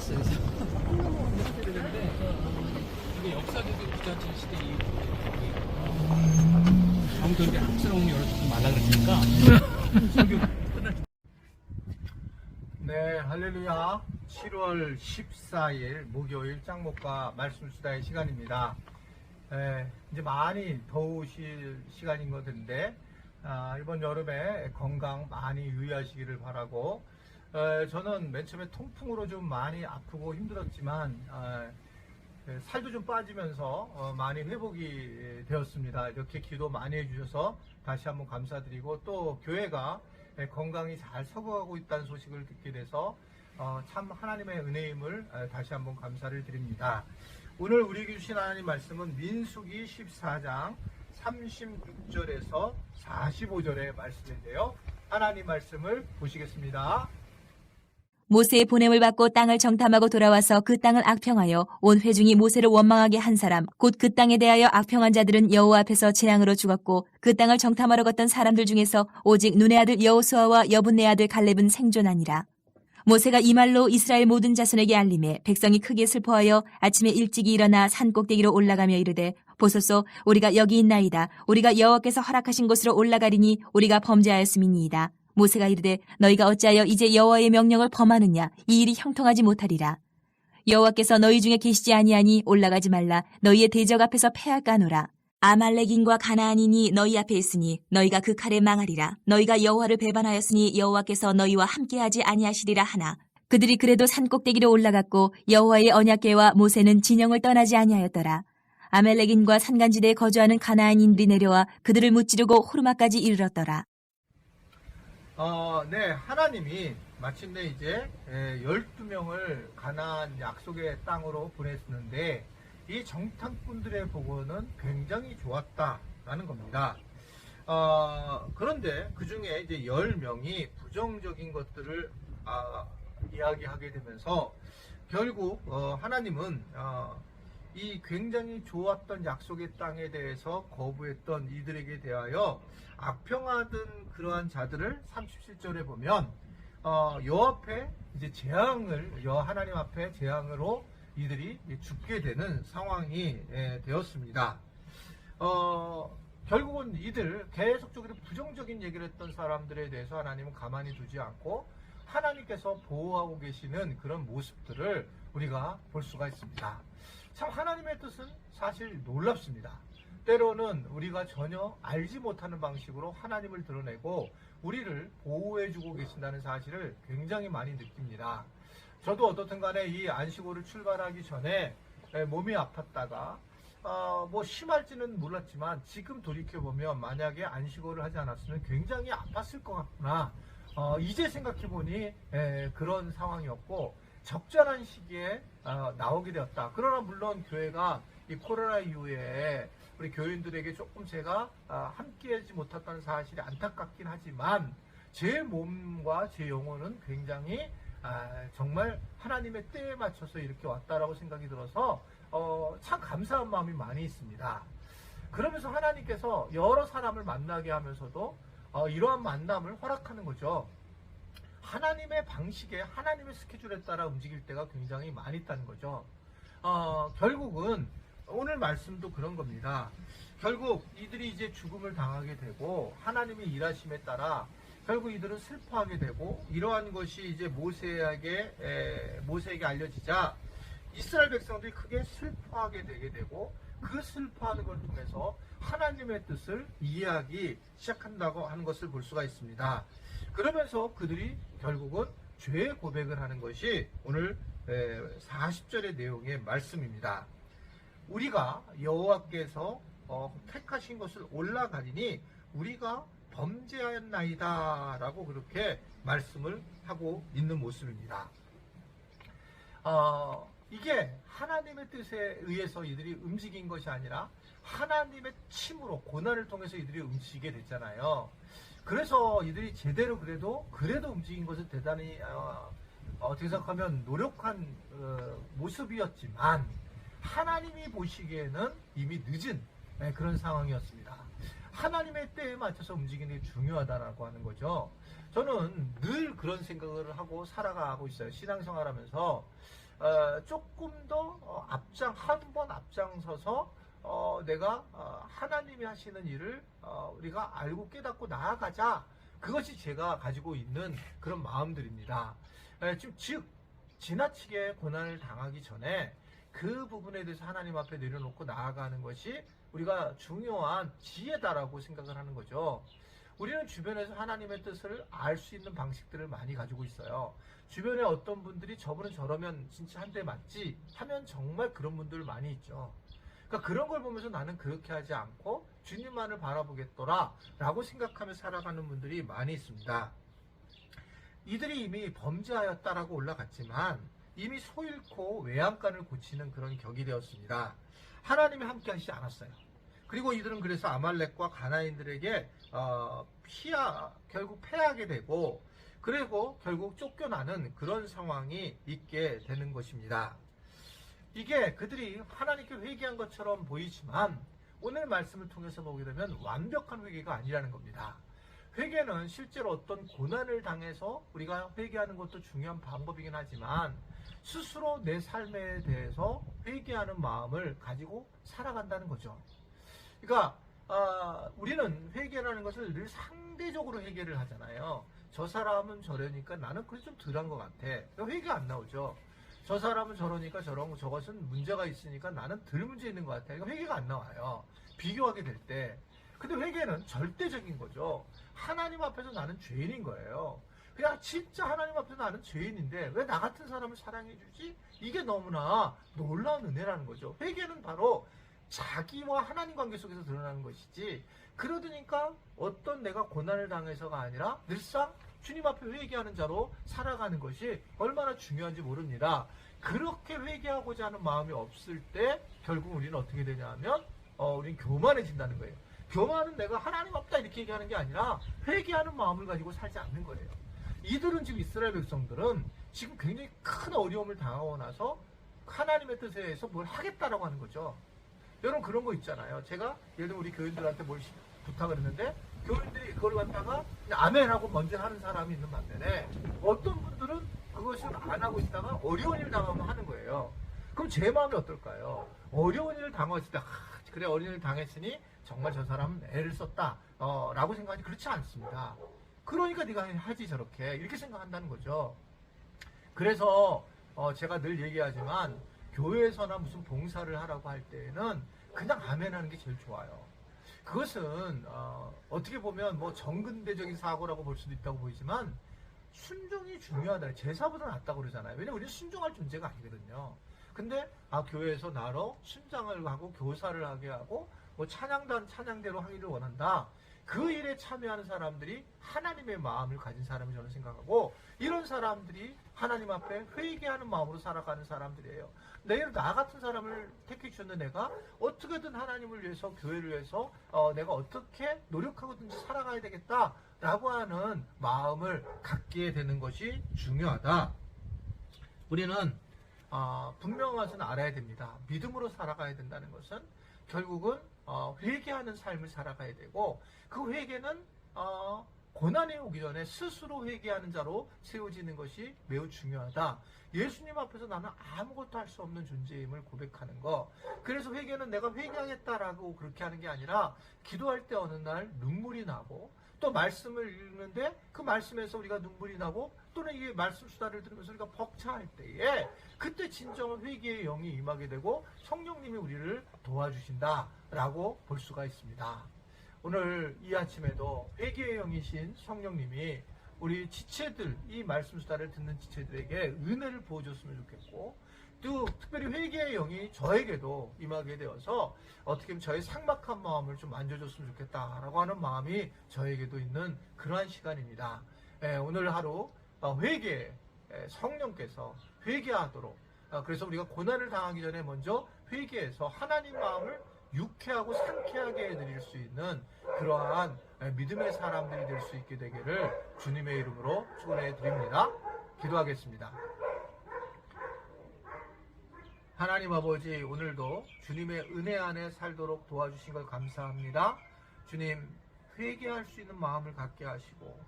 있어요. 이렇게 되는데 이게 역사적인 부자체 시대 이후에 정전대 학스러운 여러 좀 많아 그러니까 설교 네, 할렐루야. 7월 14일 목요일 짱목과 말씀 수다의 시간입니다. 이제 많이 더우실 시간인 것 같은데 이번 여름에 건강 많이 유의하시기를 바라고, 저는 맨 처음에 통풍으로 좀 많이 아프고 힘들었지만 살도 좀 빠지면서 많이 회복이 되었습니다. 이렇게 기도 많이 해주셔서 다시 한번 감사드리고, 또 교회가 건강히 잘 서거하고 있다는 소식을 듣게 돼서 참 하나님의 은혜임을 다시 한번 감사를 드립니다. 오늘 우리에게 주신 하나님 말씀은 민수기 14장 36절에서 45절의 말씀인데요. 하나님 말씀을 보시겠습니다. 모세의 보냄을 받고 땅을 정탐하고 돌아와서 그 땅을 악평하여 온 회중이 모세를 원망하게 한 사람, 곧 그 땅에 대하여 악평한 자들은 여호와 앞에서 재앙으로 죽었고, 그 땅을 정탐하러 갔던 사람들 중에서 오직 눈의 아들 여호수아와 여분네 아들 갈렙은 생존하니라. 모세가 이 말로 이스라엘 모든 자손에게 알림해 백성이 크게 슬퍼하여 아침에 일찍이 일어나 산 꼭대기로 올라가며 이르되, 보소서, 우리가 여기 있나이다. 우리가 여호와께서 허락하신 곳으로 올라가리니 우리가 범죄하였음이니이다. 모세가 이르되, 너희가 어찌하여 이제 여호와의 명령을 범하느냐? 이 일이 형통하지 못하리라. 여호와께서 너희 중에 계시지 아니하니 올라가지 말라. 너희의 대적 앞에서 패할까노라. 아말렉인과 가나안인이 너희 앞에 있으니 너희가 그 칼에 망하리라. 너희가 여호와를 배반하였으니 여호와께서 너희와 함께하지 아니하시리라 하나, 그들이 그래도 산 꼭대기로 올라갔고 여호와의 언약궤와 모세는 진영을 떠나지 아니하였더라. 아말렉인과 산간지대에 거주하는 가나안인들이 내려와 그들을 무찌르고 호르마까지 이르렀더라. 네, 하나님이 마침내 이제 12명을 가나안 약속의 땅으로 보냈는데, 이 정탐꾼들의 보고는 굉장히 좋았다라는 겁니다. 그런데 그 중에 이제 10명이 부정적인 것들을 이야기하게 되면서 결국 하나님은 이 굉장히 좋았던 약속의 땅에 대해서 거부했던 이들에게 대하여 악평하던 그러한 자들을 37절에 보면 앞에 이제 재앙을, 하나님 앞에 재앙으로 이들이 죽게 되는 상황이 되었습니다. 결국은 이들 계속적으로 부정적인 얘기를 했던 사람들에 대해서 하나님은 가만히 두지 않고 하나님께서 보호하고 계시는 그런 모습들을 우리가 볼 수가 있습니다. 참 하나님의 뜻은 사실 놀랍습니다. 때로는 우리가 전혀 알지 못하는 방식으로 하나님을 드러내고 우리를 보호해주고 계신다는 사실을 굉장히 많이 느낍니다. 저도 어떻든 간에 이 안식오를 출발하기 전에 몸이 아팠다가 뭐 심할지는 몰랐지만 지금 돌이켜보면 만약에 안식오를 하지 않았으면 굉장히 아팠을 것 같구나, 이제 생각해보니 그런 상황이었고 적절한 시기에 나오게 되었다. 그러나 물론 교회가 이 코로나 이후에 우리 교인들에게 조금 제가 함께하지 못했다는 사실이 안타깝긴 하지만 제 몸과 제 영혼은 굉장히 정말 하나님의 때에 맞춰서 이렇게 왔다라고 생각이 들어서 참 감사한 마음이 많이 있습니다. 그러면서 하나님께서 여러 사람을 만나게 하면서도 이러한 만남을 허락하는 거죠. 하나님의 방식에, 하나님의 스케줄에 따라 움직일 때가 굉장히 많이 있다는 거죠. 결국은 오늘 말씀도 그런 겁니다. 결국 이들이 이제 죽음을 당하게 되고 하나님의 일하심에 따라 결국 이들은 슬퍼하게 되고, 이러한 것이 이제 모세에게 알려지자 이스라엘 백성들이 크게 슬퍼하게 되게 되고, 그 슬퍼하는 걸 통해서 하나님의 뜻을 이해하기 시작한다고 하는 것을 볼 수가 있습니다. 그러면서 그들이 결국은 죄의 고백을 하는 것이 오늘 40절의 내용의 말씀입니다. 우리가 여호와께서 택하신 것을 올라가리니 우리가 범죄하였나이다 라고 그렇게 말씀을 하고 있는 모습입니다. 이게 하나님의 뜻에 의해서 이들이 움직인 것이 아니라 하나님의 침으로, 고난을 통해서 이들이 움직이게 됐잖아요. 그래서 이들이 제대로 그래도 움직인 것은 대단히 어떻게 생각하면 노력한 모습이었지만 하나님이 보시기에는 이미 늦은 그런 상황이었습니다. 하나님의 때에 맞춰서 움직이는 게 중요하다라고 하는 거죠. 저는 늘 그런 생각을 하고 살아가고 있어요. 신앙생활하면서 조금 더 한 번 앞장서서 내가 하나님이 하시는 일을 우리가 알고 깨닫고 나아가자. 그것이 제가 가지고 있는 그런 마음들입니다. 즉 지나치게 고난을 당하기 전에 그 부분에 대해서 하나님 앞에 내려놓고 나아가는 것이 우리가 중요한 지혜다라고 생각을 하는 거죠. 우리는 주변에서 하나님의 뜻을 알 수 있는 방식들을 많이 가지고 있어요. 주변에 어떤 분들이 저분은 저러면 진짜 한 대 맞지 하면 정말 그런 분들 많이 있죠. 그러니까 그런 걸 보면서 나는 그렇게 하지 않고 주님만을 바라보겠더라 라고 생각하며 살아가는 분들이 많이 있습니다. 이들이 이미 범죄하였다라고 올라갔지만 이미 소 잃고 외양간을 고치는 그런 격이 되었습니다. 하나님이 함께 하시지 않았어요. 그리고 이들은 그래서 아말렉과 가나인들에게 결국 패하게 되고, 그리고 결국 쫓겨나는 그런 상황이 있게 되는 것입니다. 이게 그들이 하나님께 회개한 것처럼 보이지만 오늘 말씀을 통해서 보게 되면 완벽한 회개가 아니라는 겁니다. 회개는 실제로 어떤 고난을 당해서 우리가 회개하는 것도 중요한 방법이긴 하지만 스스로 내 삶에 대해서 회개하는 마음을 가지고 살아간다는 거죠. 그러니까 우리는 회개라는 것을 늘 상대적으로 회개를 하잖아요. 저 사람은 저러니까 나는 그게 좀 덜한 것 같아. 회개가 안 나오죠. 저 사람은 저러니까 저것은 문제가 있으니까 나는 덜 문제 있는 것 같아. 회개가 안 나와요. 비교하게 될 때. 근데 회개는 절대적인 거죠. 하나님 앞에서 나는 죄인인 거예요. 그냥 진짜 하나님 앞에서 나는 죄인인데 왜 나 같은 사람을 사랑해 주지? 이게 너무나 놀라운 은혜라는 거죠. 회개는 바로 자기와 하나님 관계 속에서 드러나는 것이지, 그러니까 어떤 내가 고난을 당해서가 아니라 늘상 주님 앞에 회개하는 자로 살아가는 것이 얼마나 중요한지 모릅니다. 그렇게 회개하고자 하는 마음이 없을 때 결국 우리는 어떻게 되냐 하면 우리는 교만해진다는 거예요. 교만은 내가 하나님 없다 이렇게 얘기하는 게 아니라 회개하는 마음을 가지고 살지 않는 거예요. 이들은 지금 이스라엘 백성들은 지금 굉장히 큰 어려움을 당하고 나서 하나님의 뜻에 의해서 뭘 하겠다라고 하는 거죠. 여러분 그런 거 있잖아요. 제가 예를 들면 우리 교인들한테 뭘 부탁을 했는데 교인들이 그걸 갖다가 아멘하고 먼저 하는 사람이 있는 반면에 어떤 분들은 그것을 안 하고 있다가 어려운 일을 당하면 하는 거예요. 그럼 제 마음이 어떨까요? 어려운 일을 당했을 때 그래 어려운 일을 당했으니 정말 저 사람은 애를 썼다 라고 생각하지, 그렇지 않습니다. 그러니까 네가 하지 저렇게 이렇게 생각한다는 거죠. 그래서 제가 늘 얘기하지만 교회에서나 무슨 봉사를 하라고 할 때에는 그냥 아멘하는 게 제일 좋아요. 그것은 어떻게 보면 뭐 정근대적인 사고라고 볼 수도 있다고 보이지만 순종이 중요하다. 제사보다 낫다고 그러잖아요. 왜냐면 우리는 순종할 존재가 아니거든요. 근데 교회에서 나로 순장을 하고 교사를 하게 하고 뭐 찬양대로 하기를 원한다. 그 일에 참여하는 사람들이 하나님의 마음을 가진 사람이 저는 생각하고, 이런 사람들이 하나님 앞에 회개하는 마음으로 살아가는 사람들이에요. 내일 나 같은 사람을 택해 주셨는데 내가 어떻게든 하나님을 위해서, 교회를 위해서 내가 어떻게 노력하고든지 살아가야 되겠다라고 하는 마음을 갖게 되는 것이 중요하다. 우리는 분명한 것은 알아야 됩니다. 믿음으로 살아가야 된다는 것은 결국은 회개하는 삶을 살아가야 되고, 그 회개는 고난이 오기 전에 스스로 회개하는 자로 세워지는 것이 매우 중요하다. 예수님 앞에서 나는 아무것도 할 수 없는 존재임을 고백하는 거. 그래서 회개는 내가 회개하겠다라고 그렇게 하는 게 아니라 기도할 때 어느 날 눈물이 나고, 또 말씀을 읽는데 그 말씀에서 우리가 눈물이 나고, 또는 이게 말씀 수다를 들으면서 우리가 벅차할 때에 그때 진정한 회개의 영이 임하게 되고 성령님이 우리를 도와주신다라고 볼 수가 있습니다. 오늘 이 아침에도 회개의 영이신 성령님이 우리 지체들, 이 말씀 수다를 듣는 지체들에게 은혜를 부어줬으면 좋겠고, 또 특별히 회개의 영이 저에게도 임하게 되어서 어떻게 보면 저의 삭막한 마음을 좀 만져줬으면 좋겠다라고 하는 마음이 저에게도 있는 그러한 시간입니다. 오늘 하루 회개, 성령께서 회개하도록, 그래서 우리가 고난을 당하기 전에 먼저 회개해서 하나님 마음을 유쾌하고 상쾌하게 해드릴 수 있는 그러한 믿음의 사람들이 될 수 있게 되기를 주님의 이름으로 축원해 드립니다. 기도하겠습니다. 하나님 아버지, 오늘도 주님의 은혜 안에 살도록 도와주신 걸 감사합니다. 주님, 회개할 수 있는 마음을 갖게 하시고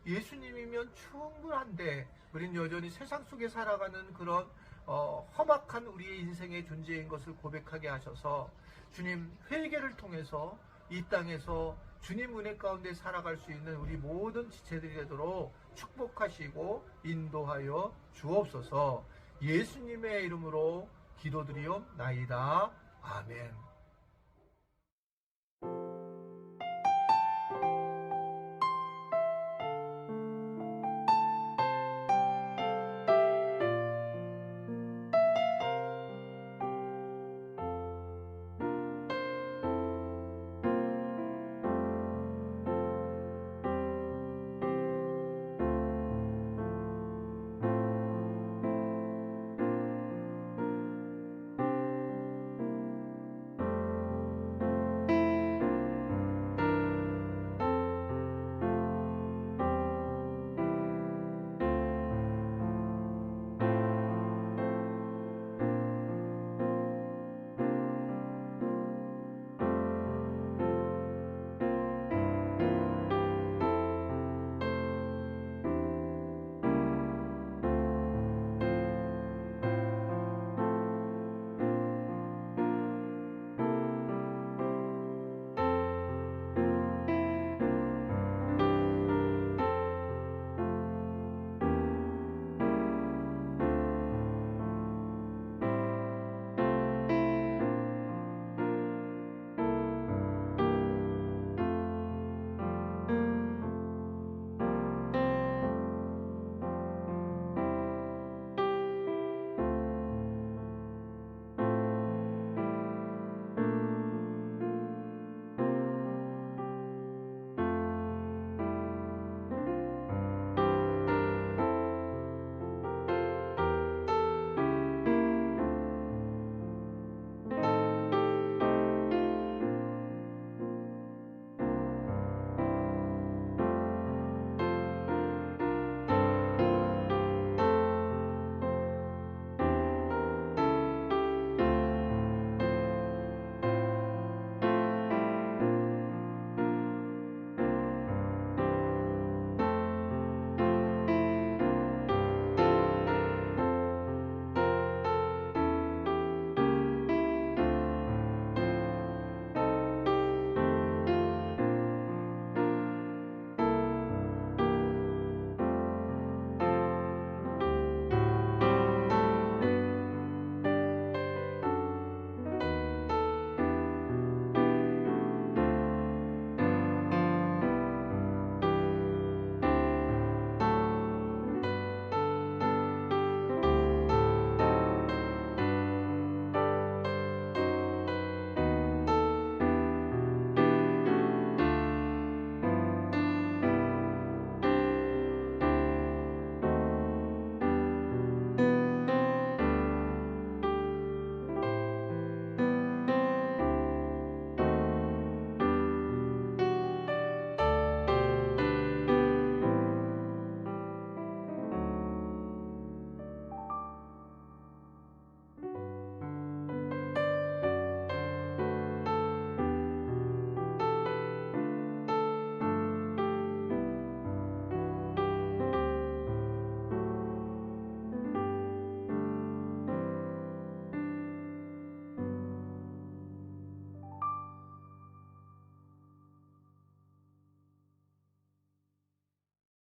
예수님이면 충분한데 우린 여전히 세상 속에 살아가는 그런 험악한 우리의 인생의 존재인 것을 고백하게 하셔서 주님, 회개를 통해서 이 땅에서 주님 은혜 가운데 살아갈 수 있는 우리 모든 지체들이 되도록 축복하시고 인도하여 주옵소서. 예수님의 이름으로 기도드리옵나이다. 아멘.